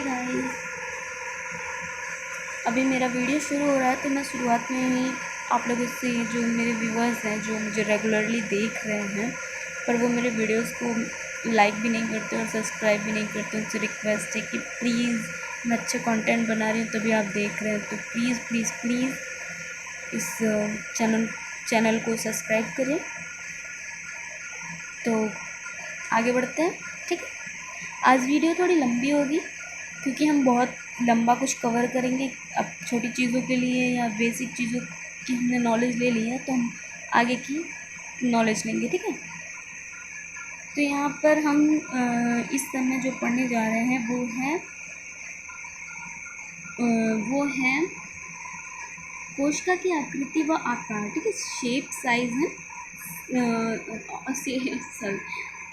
Hi guys. अभी मेरा video शुरू हो रहा है तो मैं शुरुआत में ही आप लोगों से, जो मेरे व्यूअर्स हैं, जो मुझे रेगुलरली देख रहे हैं पर वो मेरे वीडियोस को लाइक भी नहीं करते और सब्सक्राइब भी नहीं करते, उनसे रिक्वेस्ट है कि प्लीज़, मैं अच्छे कंटेंट बना रही हूँ तभी आप देख रहे हैं, तो प्लीज़ प्लीज़ प्लीज़ इस चैनल को सब्सक्राइब करें। तो आगे बढ़ते हैं, ठीक है। आज वीडियो थोड़ी लंबी होगी क्योंकि हम बहुत लंबा कुछ कवर करेंगे। अब छोटी चीज़ों के लिए या बेसिक चीज़ों की हमने नॉलेज ले ली है तो हम आगे की नॉलेज लेंगे, ठीक है। तो यहाँ पर हम इस समय जो पढ़ने जा रहे हैं वो है कोशिका की आकृति व आकार, ठीक है। शेप, साइज है,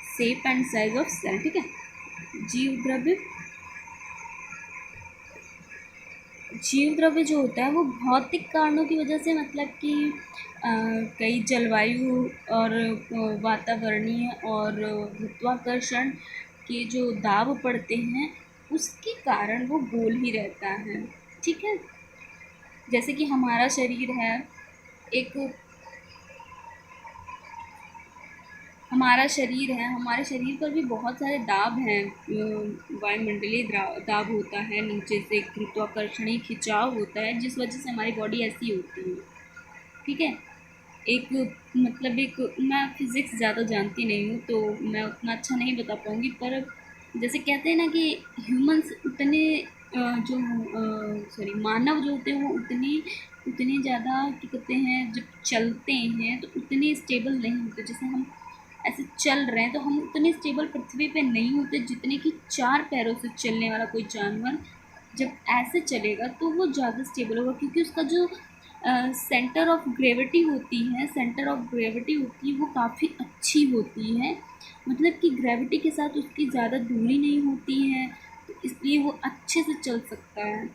shape and size of cell, ठीक है। जीव द्रव्य जो होता है वो भौतिक कारणों की वजह से, मतलब कि कई जलवायु और वातावरणीय और गुरुत्वाकर्षण के जो दाब पड़ते हैं उसके कारण वो गोल ही रहता है, ठीक है। जैसे कि हमारा शरीर है, हमारे शरीर पर भी बहुत सारे दाब हैं। वायुमंडलीय दाब होता है, नीचे से गुरुत्वाकर्षणीय खिंचाव होता है जिस वजह से हमारी बॉडी ऐसी होती है, ठीक है। मैं फिज़िक्स ज़्यादा जानती नहीं हूँ तो मैं उतना अच्छा नहीं बता पाऊँगी, पर जैसे कहते हैं ना कि ह्यूमंस उतने मानव जो होते हैं वो उतने ज़्यादा, क्या कहते हैं, जब चलते हैं तो उतने स्टेबल नहीं होते। जैसे हम ऐसे चल रहे हैं तो हम उतने स्टेबल पृथ्वी पे नहीं होते जितने कि 4 पैरों से चलने वाला कोई जानवर जब ऐसे चलेगा तो वो ज़्यादा स्टेबल होगा, क्योंकि उसका जो सेंटर ऑफ ग्रेविटी होती है वो काफ़ी अच्छी होती है। मतलब कि ग्रेविटी के साथ उसकी ज़्यादा दूरी नहीं होती है, तो इसलिए वो अच्छे से चल सकता है।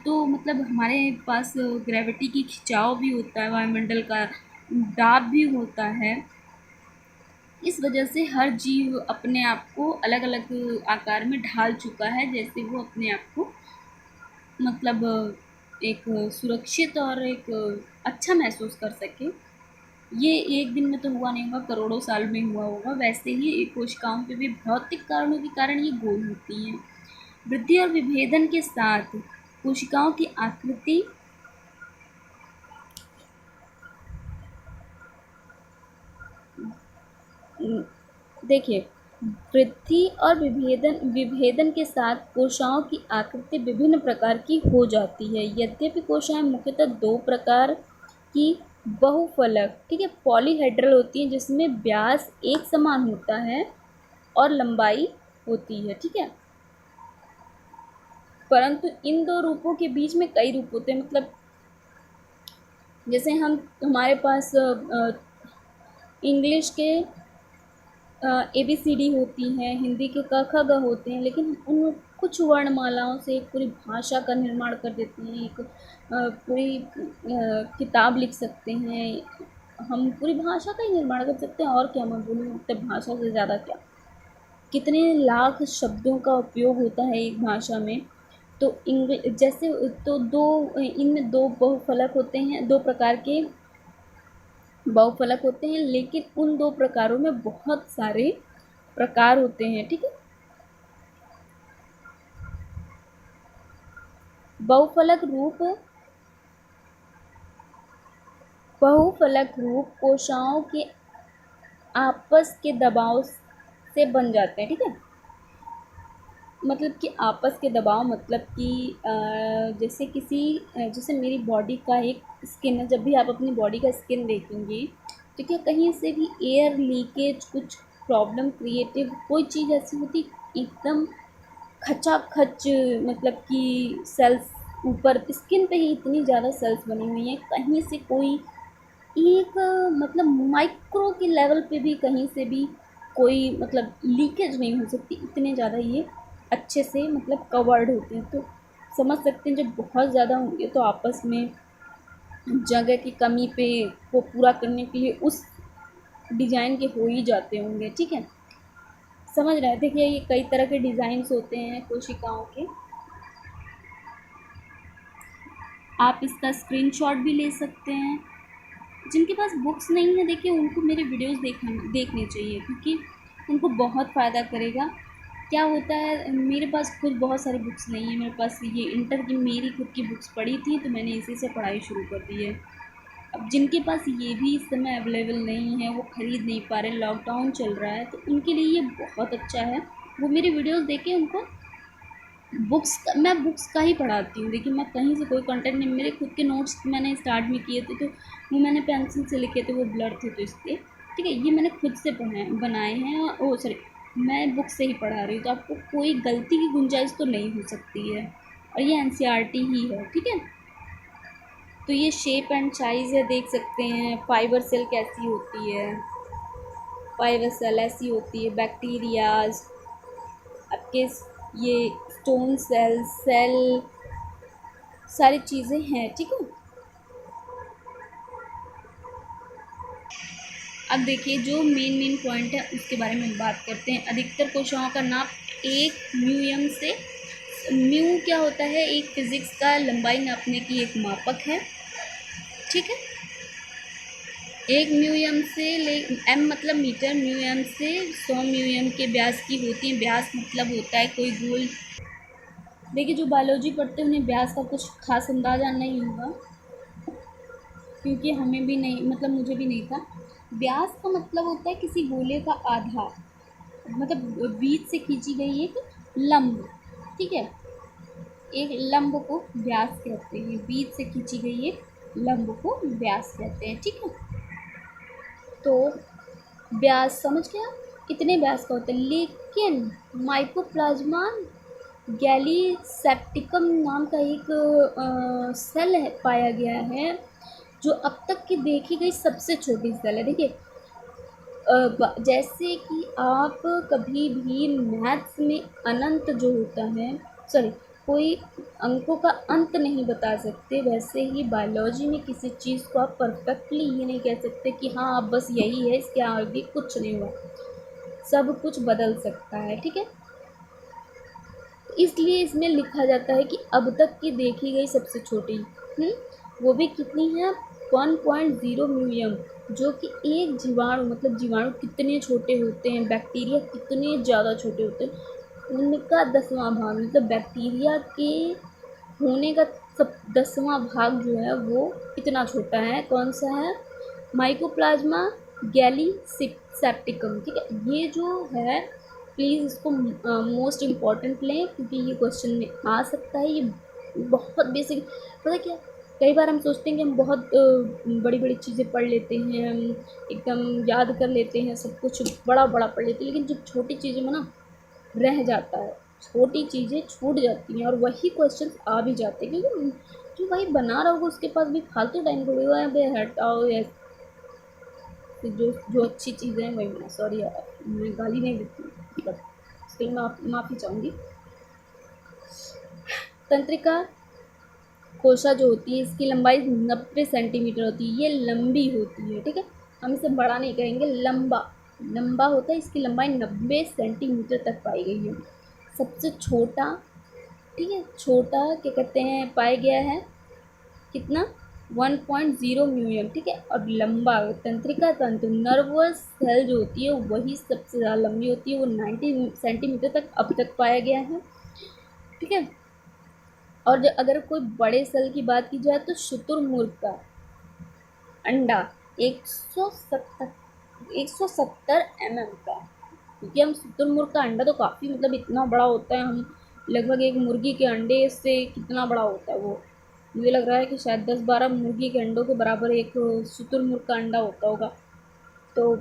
तो मतलब हमारे पास ग्रेविटी की खिंचाव भी होता है, वायुमंडल का दाब भी होता है। इस वजह से हर जीव अपने आप को अलग अलग आकार में ढाल चुका है, जैसे वो अपने आप को मतलब एक सुरक्षित और एक अच्छा महसूस कर सके। ये एक दिन में तो हुआ नहीं होगा, करोड़ों साल में हुआ होगा। वैसे ही कोशिकाओं पे भी भौतिक कारणों के कारण ये गोल होती हैं। वृद्धि और विभेदन के साथ कोशिकाओं की आकृति देखिए, वृद्धि और विभेदन के साथ कोशिकाओं की आकृति विभिन्न प्रकार की हो जाती है। यद्यपि कोशिकाएं मुख्यतः 2 प्रकार की बहुफलक, ठीक है, पॉलीहेड्रल होती हैं, जिसमें व्यास एक समान होता है और लंबाई होती है, ठीक है। परंतु इन 2 रूपों के बीच में कई रूप होते हैं। मतलब जैसे हमारे पास इंग्लिश के ABCD होती हैं, हिंदी के क ख ग होते हैं, लेकिन उन कुछ वर्णमालाओं से एक पूरी भाषा का निर्माण कर देते हैं, एक पूरी किताब लिख सकते हैं। हम पूरी भाषा का ही निर्माण कर सकते हैं, और क्या मैं बोलूँ, मतलब भाषा से ज़्यादा क्या, कितने लाख शब्दों का उपयोग होता है एक भाषा में। तो इनमें 2 बहुफलक होते हैं, 2 प्रकार के बहुफलक होते हैं, लेकिन उन 2 प्रकारों में बहुत सारे प्रकार होते हैं, ठीक है। बहुफलक रूप कोशिकाओं के आपस के दबाव से बन जाते हैं, ठीक है। मतलब कि आपस के दबाव, मतलब कि जैसे मेरी बॉडी का एक स्किन है, जब भी आप अपनी बॉडी का स्किन देखेंगे तो क्या कहीं से भी एयर लीकेज, कुछ प्रॉब्लम क्रिएटिव कोई चीज़ ऐसी होती, एकदम खचाखच, मतलब कि सेल्स ऊपर स्किन पे ही इतनी ज़्यादा सेल्स बनी हुई हैं, कहीं से कोई एक मतलब माइक्रो के लेवल पे भी कहीं से भी कोई मतलब लीकेज नहीं हो सकती, इतने ज़्यादा ये अच्छे से मतलब कवर्ड होते हैं। तो समझ सकते हैं जब बहुत ज़्यादा होंगे तो आपस में जगह की कमी पे वो पूरा करने के लिए उस डिज़ाइन के हो ही जाते होंगे, ठीक है। समझ रहे थे कि ये कई तरह के डिज़ाइंस होते हैं कोशिकाओं के। आप इसका स्क्रीनशॉट भी ले सकते हैं। जिनके पास बुक्स नहीं है देखिए उनको मेरे वीडियोस देखने चाहिए, क्योंकि उनको बहुत फ़ायदा करेगा। क्या होता है, मेरे पास खुद बहुत सारी बुक्स नहीं है, मेरे पास ये इंटर की मेरी खुद की बुक्स पड़ी थी तो मैंने इसी से पढ़ाई शुरू कर दी है। अब जिनके पास ये भी इस समय अवेलेबल नहीं है, वो ख़रीद नहीं पा रहे, लॉकडाउन चल रहा है, तो उनके लिए ये बहुत अच्छा है। वो मेरी वीडियोस देखें, उनको मैं बुक्स का ही पढ़ाती हूँ। देखिए मैं कहीं से कोई कंटेंट नहीं, मेरे खुद के नोट्स मैंने स्टार्ट में किए थे तो वो मैंने पेंसिल से लिखे थे, वो ब्लर थे तो इसलिए ठीक है, ये मैंने खुद से बनाए हैं। ओ सॉरी, मैं बुक से ही पढ़ा रही हूँ, तो आपको कोई गलती की गुंजाइश तो नहीं हो सकती है। और ये एनसीईआरटी ही है, ठीक है। तो ये शेप एंड साइज़ है, देख सकते हैं। फाइबर सेल कैसी होती है, फाइबर सेल ऐसी होती है। बैक्टीरियाज आपके, ये स्टोन सेल सारी चीज़ें हैं, ठीक है। अब देखिए जो मेन पॉइंट है उसके बारे में बात करते हैं। अधिकतर कोशिकाओं का नाप 1 म्यूएम से, म्यू क्या होता है, एक फिजिक्स का लंबाई नापने की एक मापक है, ठीक है। 1 म्यूएम से एम मतलब मीटर, म्यूएम से 100 म्यूएम के व्यास की होती है। व्यास मतलब होता है कोई गोल। देखिए जो बायोलॉजी पढ़ते हैं उन्हें व्यास का कुछ खास अंदाज़ा नहीं होगा, क्योंकि हमें भी नहीं, मतलब मुझे भी नहीं था। व्यास का मतलब होता है किसी गोले का आधार, मतलब बीच से खींची गई एक लंब, ठीक है। एक लंब को व्यास कहते हैं, बीच से खींची गई एक लंब को व्यास कहते हैं, ठीक है। तो व्यास समझ गया, इतने व्यास का होता है। लेकिन माइकोप्लाज्मा गैलीसेप्टिकम नाम का एक सेल है, पाया गया है, जो अब तक की देखी गई सबसे छोटी सेल है। देखिए जैसे कि आप कभी भी मैथ्स में अनंत जो होता है, सॉरी, कोई अंकों का अंत नहीं बता सकते, वैसे ही बायोलॉजी में किसी चीज़ को आप परफेक्टली ये नहीं कह सकते कि हाँ अब बस यही है, इसके आगे कुछ नहीं हुआ, सब कुछ बदल सकता है, ठीक है। इसलिए इसमें लिखा जाता है कि अब तक की देखी गई सबसे छोटी, वो भी कितनी है, 1.0 म्यूएम, जो कि एक जीवाणु, मतलब जीवाणु कितने छोटे होते हैं, बैक्टीरिया कितने ज़्यादा छोटे होते हैं, उनका 10वां भाग, मतलब बैक्टीरिया के होने का सब 10वां भाग जो है वो इतना छोटा है। कौन सा है, माइकोप्लाज्मा गैलीसेप्टिकम, ठीक है। ये जो है प्लीज़ इसको मोस्ट इम्पॉर्टेंट लें, क्योंकि ये क्वेश्चन में आ सकता है। ये बहुत बेसिक, पता क्या, कई बार हम सोचते हैं कि हम बहुत बड़ी बड़ी चीज़ें पढ़ लेते हैं, हम एकदम याद कर लेते हैं, सब कुछ बड़ा बड़ा पढ़ लेते हैं, लेकिन जब छोटी चीज़ों में ना रह जाता है, छोटी चीज़ें छूट जाती हैं और वही क्वेश्चन आ भी जाते हैं, क्योंकि जो भाई बना रहा होगा उसके पास भी फालतू टाइम थोड़ी हुआ है, भाई हटाओ या जो जो अच्छी चीज़ें हैं वही बना। सॉरी यार, मैं गाली नहीं देती, बट स्टिल मैं माफ़ी चाहूँगी। तंत्रिका कोशा जो होती है इसकी लंबाई 90 सेंटीमीटर होती है, ये लंबी होती है, ठीक है। हम इसे बड़ा नहीं कहेंगे, लंबा होता है। इसकी लंबाई 90 सेंटीमीटर तक पाई गई है। सबसे छोटा, ठीक है, छोटा क्या कहते हैं, पाया गया है कितना, 1.0 म्यूएम, ठीक है। और लंबा तंत्रिका तंतु, नर्वस सेल जो होती है वही सबसे ज़्यादा लंबी होती है, वो 90 सेंटीमीटर तक अब तक पाया गया है, ठीक है। और अगर कोई बड़े सेल की बात की जाए तो शुतुरमुर्ग का अंडा 170 mm का, क्योंकि हम शुतुरमुर्ग का अंडा तो काफ़ी, मतलब इतना बड़ा होता है, हम लगभग एक मुर्गी के अंडे से कितना बड़ा होता है वो, मुझे लग रहा है कि शायद 10-12 मुर्गी के अंडों के बराबर एक शुतुरमुर्ग का अंडा होता होगा। तो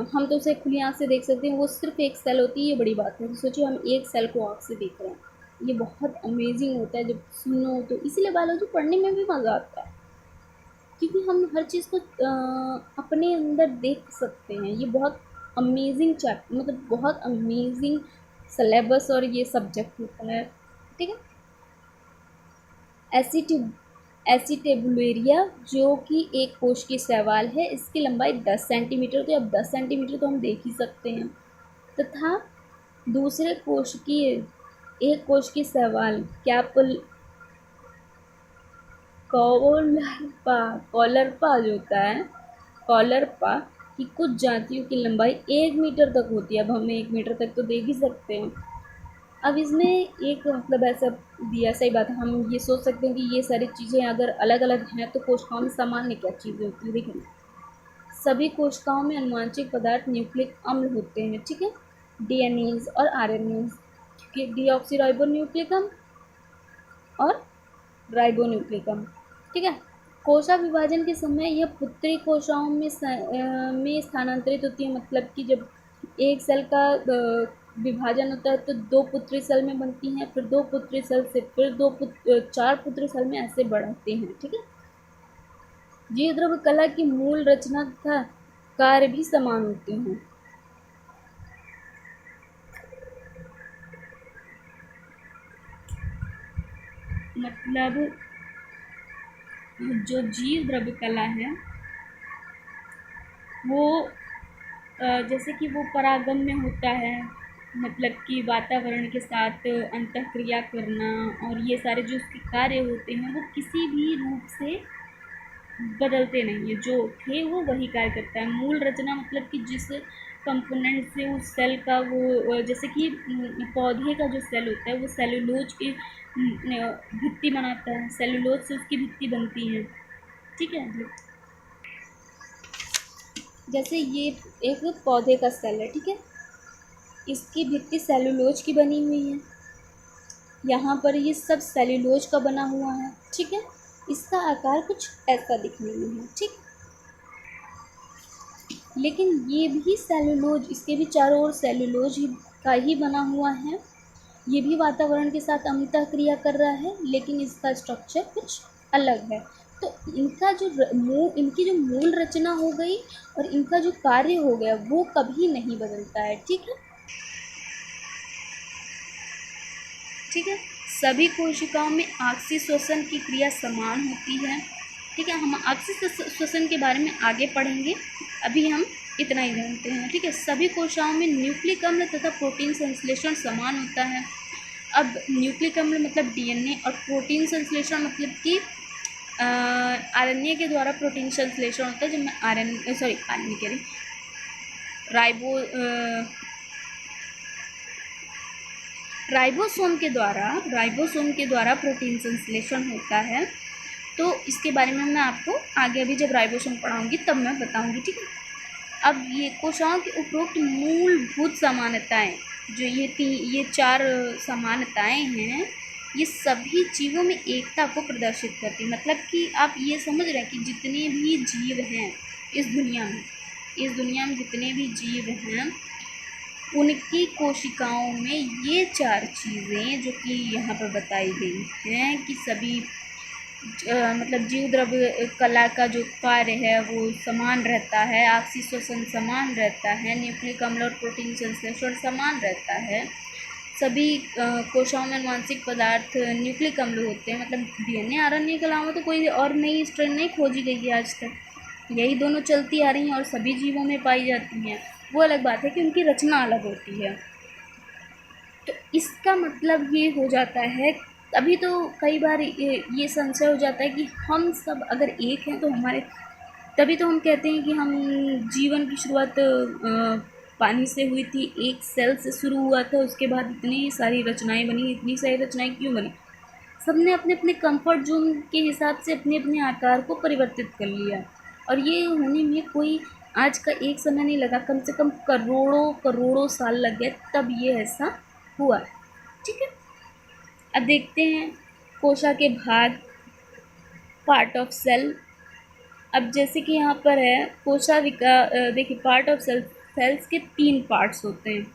हम तो उसे खुली आँख से देख सकते हैं, वो सिर्फ एक सेल होती है, ये बड़ी बात है। तो सोचिए हम एक सेल को आँख से देख रहे हैं, ये बहुत अमेजिंग होता है जब सुनो तो, इसीलिए बायोलॉजी पढ़ने में भी मज़ा आता है, क्योंकि हम हर चीज़ को अपने अंदर देख सकते हैं। ये बहुत अमेजिंग चैप्टर, मतलब बहुत अमेजिंग सिलेबस और ये सब्जेक्ट होता है, ठीक है। एसिटेबुलेरिया जो कि एक कोश की शैवाल है, इसकी लंबाई 10 सेंटीमीटर, तो अब 10 सेंटीमीटर तो हम देख ही सकते हैं। तथा दूसरे कोशिकीय एक कोशिकीय शैवाल कॉलरपा जो होता है, कॉलरपा की कुछ जातियों की लंबाई 1 मीटर तक होती है। अब हम 1 मीटर तक तो देख ही सकते हैं। अब इसमें एक मतलब ऐसा दिया, सही बात है, हम ये सोच सकते हैं कि ये सारी चीज़ें अगर अलग अलग हैं तो कोशिकाओं में सामान्य क्या चीज़ें होती है। देखिए, सभी कोशिकाओं में अनुवांशिक पदार्थ न्यूक्लिक अम्ल होते हैं, ठीक है, डीएनएज और आरएनएज, डीऑक्सी न्यूक्लिक अम्ल और राइबोन्यूक्लिक अम्ल, ठीक है। कोशिका विभाजन के समय यह पुत्री कोशिकाओं में स्थानांतरित होती है। मतलब कि जब एक सेल का विभाजन होता है तो 2 पुत्री सेल में बनती हैं, फिर 2 पुत्री सेल से फिर 4 पुत्री सेल में ऐसे बढ़ते हैं, ठीक है। जीवद्रव्य कला की मूल रचना तथा कार्य भी समान होते हैं। मतलब जो जीव द्रव्य कला है वो जैसे कि वो परागम में होता है, मतलब कि वातावरण के साथ अंतःक्रिया करना, और ये सारे जो उसके कार्य होते हैं वो किसी भी रूप से बदलते नहीं है, जो थे वो वही कार्य करता है। मूल रचना मतलब कि जिस कंपोनेंट से उस सेल का वो, जैसे कि पौधे का जो सेल होता है वो सेलुलोज की भित्ति बनाता है, सेलुलोज से उसकी भित्ति बनती है, ठीक है। जैसे ये एक पौधे का सेल है, ठीक है, इसकी भित्ति सेलुलोज की बनी हुई है, यहाँ पर ये सब सेलुलोज का बना हुआ है, ठीक है। इसका आकार कुछ ऐसा दिखने में है, ठीक। लेकिन ये भी सेलुलोज, इसके भी चारों ओर सेलुलोज का ही बना हुआ है। ये भी वातावरण के साथ अंतःक्रिया कर रहा है, लेकिन इसका स्ट्रक्चर कुछ अलग है। तो इनकी जो मूल रचना हो गई और इनका जो कार्य हो गया वो कभी नहीं बदलता है, ठीक है, ठीक है। सभी कोशिकाओं में आपसी श्वसन की क्रिया समान होती है, ठीक है। हम आपसी श्वसन के बारे में आगे पढ़ेंगे, अभी हम इतना ही जानते हैं, ठीक है। सभी कोशिकाओं में न्यूक्लिक अम्ल तथा प्रोटीन संश्लेषण समान होता है। अब न्यूक्लिक अम्ल मतलब डीएनए, और प्रोटीन संश्लेषण मतलब कि आरएनए के द्वारा प्रोटीन संश्लेषण होता है। जब मैं आरएनए कह रही, राइबोसोम के द्वारा प्रोटीन संश्लेषण होता है। तो इसके बारे में मैं आपको आगे अभी जब राइबोसोम पढ़ाऊंगी तब मैं बताऊंगी, ठीक है। अब ये कोशिकाओं की उपरोक्त मूलभूत समानताएं, जो ये 4 समानताएं हैं, ये सभी जीवों में एकता को प्रदर्शित करती है। मतलब कि आप ये समझ रहे हैं कि जितने भी जीव हैं इस दुनिया में जितने भी जीव हैं उनकी कोशिकाओं में ये 4 चीज़ें जो कि यहाँ पर बताई गई हैं कि सभी मतलब जीव द्रव्य कला का जो कार्य है वो समान रहता है, आपसी श्वसन समान रहता है, न्यूक्लिक अम्ल और प्रोटीन संश्लेषण समान रहता है, सभी कोशिकाओं में अनुवांशिक पदार्थ न्यूक्लिक अम्ल होते हैं। मतलब डीएनए आरएनए के अलावा तो कोई और नई स्ट्रेन नहीं खोजी गई है आज तक, यही दोनों चलती आ रही हैं और सभी जीवों में पाई जाती हैं। वो अलग बात है कि उनकी रचना अलग होती है। तो इसका मतलब ये हो जाता है, अभी तो कई बार ये संशय हो जाता है कि हम सब अगर एक हैं तो हमारे, तभी तो हम कहते हैं कि हम जीवन की शुरुआत पानी से हुई थी, एक सेल से शुरू हुआ था, उसके बाद इतनी सारी रचनाएं बनी। इतनी सारी रचनाएं क्यों बनी? सबने अपने अपने कंफर्ट जोन के हिसाब से अपने अपने आकार को परिवर्तित कर लिया, और ये होने में कोई आज का एक समय नहीं लगा, कम से कम करोड़ों साल लग गए, तब ये ऐसा हुआ, ठीक है। अब देखते हैं कोशिका के भाग, पार्ट ऑफ सेल। अब जैसे कि यहाँ पर है देखिए, पार्ट ऑफ सेल्स के 3 पार्ट्स होते हैं,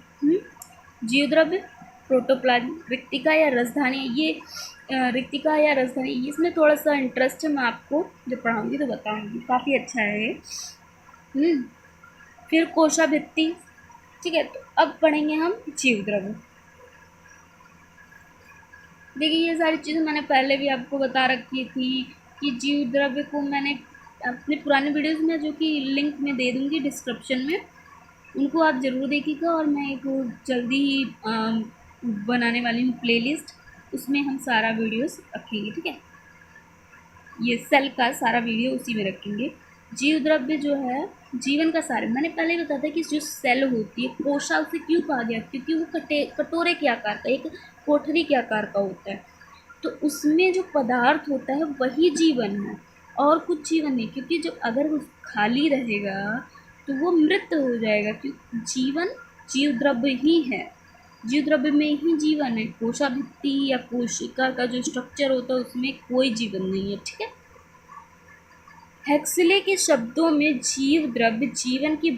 जीवद्रव्य, प्रोटोप्लाज्म, रिक्तिका या राजधानी। ये रिक्तिका या राजधानी, इसमें थोड़ा सा इंटरेस्ट है, मैं आपको जब पढ़ाऊंगी तो बताऊंगी, काफ़ी अच्छा है ये। फिर कोशाभित्ति, ठीक है। तो अब पढ़ेंगे हम जीवद्रव्य। देखिए, ये सारी चीज़ें मैंने पहले भी आपको बता रखी थी कि जीवद्रव्य को मैंने अपने पुराने वीडियोज़ में, जो कि लिंक में दे दूँगी डिस्क्रिप्शन में, उनको आप ज़रूर देखिएगा। और मैं एक जल्दी ही बनाने वाली हूँ प्लेलिस्ट, उसमें हम सारा वीडियोस रखेंगे, ठीक है। ये सेल का सारा वीडियो उसी में रखेंगे। जीव द्रव्य जो है जीवन का सार, मैंने पहले ही बताया था कि जो सेल होती है, कोशा उसे क्यों कहा गया, क्योंकि वो कटोरे के आकार का, एक कोठरी के आकार का होता है। तो उसमें जो पदार्थ होता है वही जीवन है, और कुछ जीवन नहीं। क्योंकि जब अगर वो खाली रहेगा तो वो मृत हो जाएगा, क्योंकि जीवन जीव द्रव्य ही है, जीव द्रव्य में ही जीवन है। कोशा भित्ति या कोशिका का जो स्ट्रक्चर होता है उसमें कोई जीवन नहीं है, ठीक है। हेक्सले के शब्दों में जीव द्रव्य जीवन की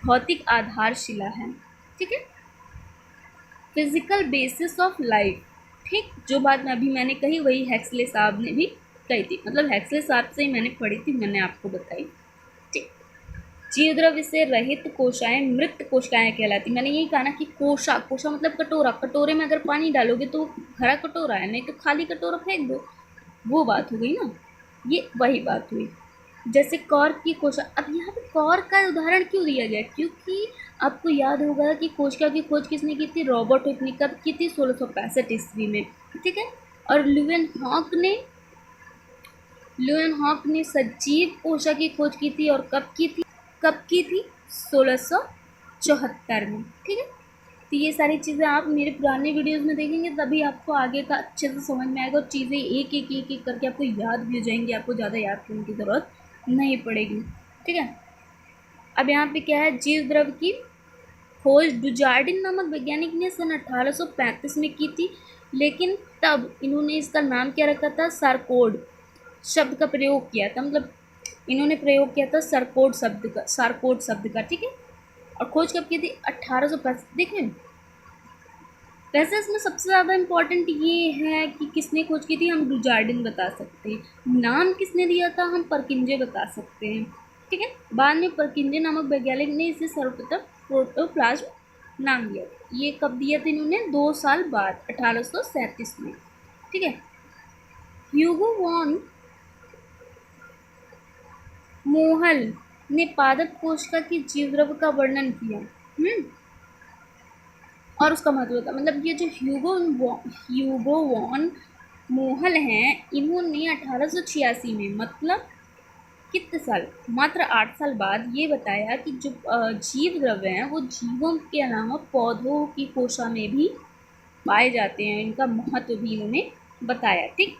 भौतिक आधारशिला है, ठीक है, फिजिकल बेसिस ऑफ लाइफ। ठीक, जो बात मैंने कही वही हेक्सले साहब ने भी कही थी, मतलब हेक्सले साहब से ही मैंने पढ़ी थी, मैंने आपको बताई। ठीक, जीव द्रव्य से रहित कोशाएं मृत कोशिकाएं कहलाती। मैंने यही कहा ना कि कोशा मतलब कटोरा, कटोरे में अगर पानी डालोगे तो भरा कटोरा है, नहीं तो खाली कटोरा फेंक दो, वो बात हो गई ना, ये वही बात हुई। जैसे कॉर्क की कोशा, अब यहाँ पे कॉर्क का उदाहरण क्यों दिया गया, क्योंकि आपको याद होगा कि कोशिका की खोज किसने की थी, रॉबर्ट हुक ने कब की थी, 1665 ईस्वी में, ठीक है। और लुएन हॉक ने सजीव कोशिका की खोज की थी, और कब की थी 1674 में, ठीक है। तो ये सारी चीज़ें आप मेरे पुराने वीडियोस में देखेंगे, तभी आपको आगे का अच्छे से समझ में आएगा, और चीज़ें एक एक करके आपको याद भी हो जाएंगी, आपको ज़्यादा याद करने की ज़रूरत नहीं पड़ेगी, ठीक है। अब यहाँ पे क्या है, जीव द्रव्य की खोज डुजार्डिन नामक वैज्ञानिक ने सन 1835 में की थी, लेकिन तब इन्होंने इसका नाम क्या रखा था, सार्कोड शब्द का प्रयोग किया था, मतलब इन्होंने प्रयोग किया था सार्कोड शब्द का, ठीक है। और खोज कब की थी, 1835। देखें, वैसे इसमें सबसे ज़्यादा इम्पोर्टेंट ये है कि किसने खोज की थी, हम डुजार्डिन बता सकते हैं, नाम किसने दिया था, हम परकिंजे बता सकते हैं, ठीक है। बाद में परकिंजे नामक वैज्ञानिक ने इसे सर्वप्रथम प्रोटोप्लाज्म नाम दिया। ये कब दिया था इन्होंने, 2 साल बाद, 1837 में, ठीक है। ह्यूगो वॉन मोहल ने पादप कोशिका की जीवद्रव्य का वर्णन किया, और उसका महत्व था, मतलब ये जो ह्यूगो वॉन मोहल हैं, इन्होंने 1886 में, मतलब कितने साल, मात्र 8 साल बाद ये बताया कि जो जीव द्रव्य हैं वो जीवों के अलावा पौधों की कोशिका में भी पाए जाते हैं, इनका महत्व भी इन्होंने बताया, ठीक।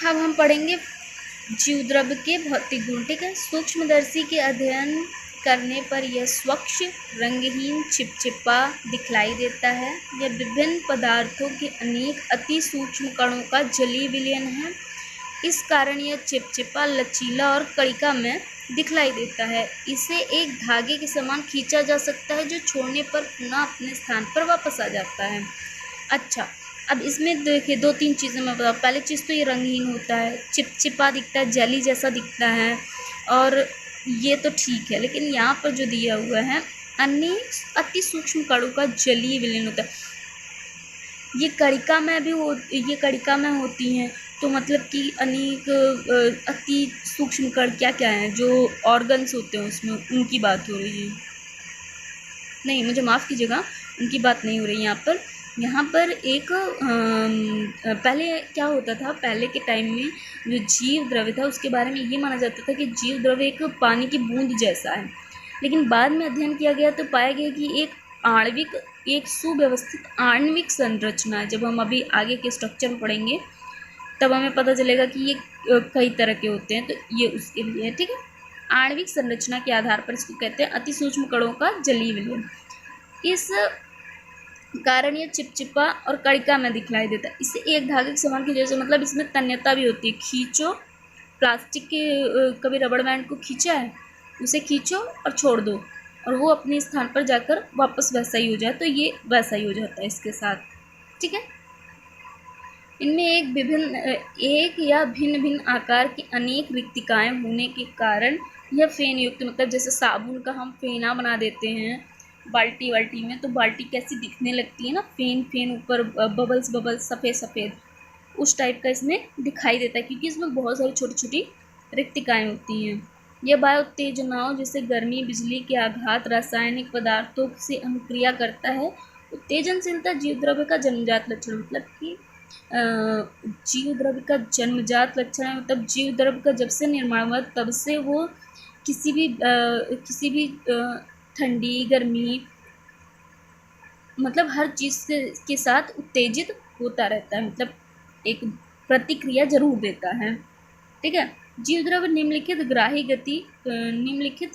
अब हम पढ़ेंगे जीव द्रव्य के भौतिक गुण, ठीक है। सूक्ष्मदर्शी के अध्ययन करने पर यह स्वच्छ रंगहीन चिपचिपा दिखलाई देता है। यह विभिन्न पदार्थों के अनेक अति सूक्ष्म कणों का जलीय विलयन है। इस कारण यह चिपचिपा, लचीला और कणिका में दिखलाई देता है। इसे एक धागे के समान खींचा जा सकता है, जो छोड़ने पर पुनः अपने स्थान पर वापस आ जाता है। अच्छा, अब इसमें देखिए 2-3 चीज़ें मैं बताऊँ। पहली चीज़ तो ये रंगहीन होता है, चिपचिपा दिखता है, जेली जैसा दिखता है, और ये तो ठीक है, लेकिन यहाँ पर जो दिया हुआ है अनेक अति सूक्ष्म कणों का जलीय विलयन होता है। ये कणिका में होती हैं, तो मतलब कि अनेक अति सूक्ष्म कण क्या क्या हैं, जो ऑर्गन्स होते हैं उसमें, उनकी बात हो रही है। नहीं, मुझे माफ़ कीजिएगा, उनकी बात नहीं हो रही यहाँ पर एक पहले क्या होता था, पहले के टाइम में जो जीव द्रव्य था उसके बारे में ये माना जाता था कि जीव द्रव्य एक पानी की बूंद जैसा है, लेकिन बाद में अध्ययन किया गया तो पाया गया कि एक सुव्यवस्थित आणविक संरचना है। जब हम अभी आगे के स्ट्रक्चर में पढ़ेंगे तब हमें पता चलेगा कि ये कई तरह के होते हैं, तो ये उसके लिए है, ठीक है। आणविक संरचना के आधार पर इसको कहते हैं अति सूक्ष्म कणों का जलीय विलयन। इस कारण ये चिपचिपा और कणिका में दिखलाई देता है। इसे एक धागे के समान की जैसे, मतलब इसमें तन्यता भी होती है। खींचो, प्लास्टिक के कभी रबड़ बैंड को खींचा है, उसे खींचो और छोड़ दो, और वो अपने स्थान पर जाकर वापस वैसा ही हो जाए, तो ये वैसा ही हो जाता है इसके साथ, ठीक है। इनमें एक या भिन्न भिन्न आकार की अनेक रिक्तिकाएँ होने के कारण यह फेन युक्त, मतलब जैसे साबुन का हम फेना बना देते हैं बाल्टी में, तो बाल्टी कैसी दिखने लगती है ना, फेन ऊपर बबल्स सफ़ेद, उस टाइप का इसमें दिखाई देता है, क्योंकि इसमें बहुत सारी छोटी छोटी रिक्तिकाएँ होती हैं। यह वायु उत्तेजनाओं जैसे गर्मी, बिजली के आघात, रासायनिक पदार्थों से अनुक्रिया करता है। उत्तेजनशीलता जीव द्रव्य का जन्मजात लक्षण, मतलब कि जीव द्रव्य का जन्मजात लक्षण है, मतलब जीव द्रव्य का जब से निर्माण हुआ तब से वो किसी भी ठंडी, गर्मी, मतलब हर चीज़ के साथ उत्तेजित होता रहता है, मतलब एक प्रतिक्रिया जरूर देता है। ठीक है। जीव द्रव्य निम्नलिखित ग्राही गति, निम्नलिखित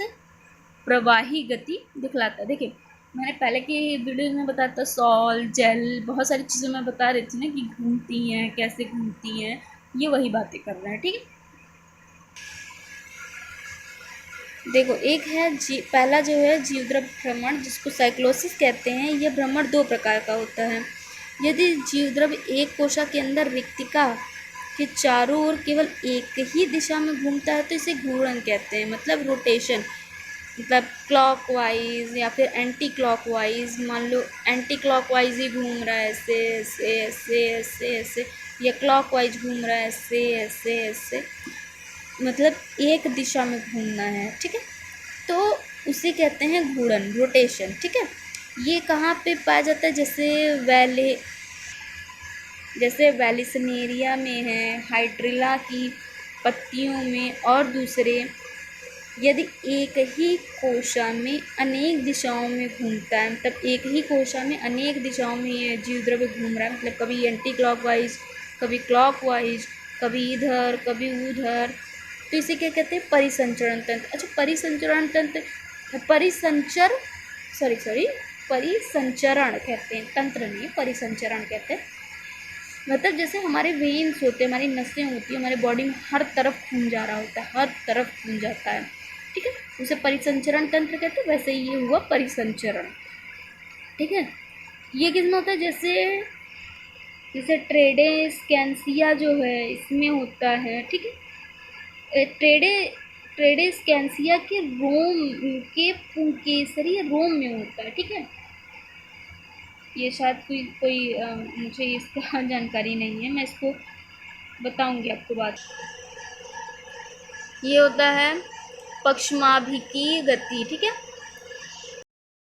प्रवाही गति दिखलाता है। देखिए, मैंने पहले की वीडियो में बताया था, सॉल, जेल, बहुत सारी चीज़ें मैं बता रही थी ना कि घूमती हैं, कैसे घूमती हैं, ये वही बातें कर रहे हैं। ठीक है। देखो, एक है पहला जो है जीव द्रव्य भ्रमण, जिसको साइक्लोसिस कहते हैं। यह भ्रमण दो प्रकार का होता है। यदि जीव द्रव्य एक कोशा के अंदर रिक्तिका के चारों ओर केवल एक ही दिशा में घूमता है तो इसे घूर्णन कहते हैं, मतलब रोटेशन, मतलब क्लॉकवाइज या फिर एंटी क्लॉकवाइज। मान लो एंटी क्लॉकवाइज ही घूम रहा है, ऐसे ऐसे ऐसे ऐसे ऐसे, या क्लॉकवाइज घूम रहा है ऐसे ऐसे ऐसे, मतलब एक दिशा में घूमना है। ठीक है। तो उसे कहते हैं घूर्णन, रोटेशन। ठीक है। ये कहाँ पे पाया जाता है? जैसे वैलिसनेरिया में है, हाइड्रिला की पत्तियों में, और दूसरे। यदि एक ही कोशा में अनेक दिशाओं में घूमता है, मतलब एक ही कोशा में अनेक दिशाओं में ये जीव द्रव्य घूम रहा है, मतलब कभी एंटी क्लॉकवाइज, कभी क्लॉकवाइज, कभी इधर कभी उधर, तो इसे क्या कहते हैं? परिसंचरण तंत्र। अच्छा, परिसंचरण तंत्र, परिसंचर सॉरी परिसंचरण कहते हैं, तंत्र नहीं, परिसंचरण कहते हैं। मतलब जैसे हमारे वेन्स होते हैं, हमारी नसें होती हैं, हमारे बॉडी में हर तरफ खून जा रहा होता है, हर तरफ खून जाता है। ठीक है। उसे परिसंचरण तंत्र कहते हैं। वैसे ही ये हुआ परिसंचरण। ठीक है। ये किसमें होता है? जैसे ट्रेडेस्कैंसिया जो है, इसमें होता है। ठीक है। ट्रेडेस्कैंसिया के रोम के पुंकेसरी रोम में होता है। ठीक है। ये शायद मुझे इसका जानकारी नहीं है, मैं इसको बताऊंगी आपको बात। ये होता है पक्षमाभिकीय गति। ठीक है।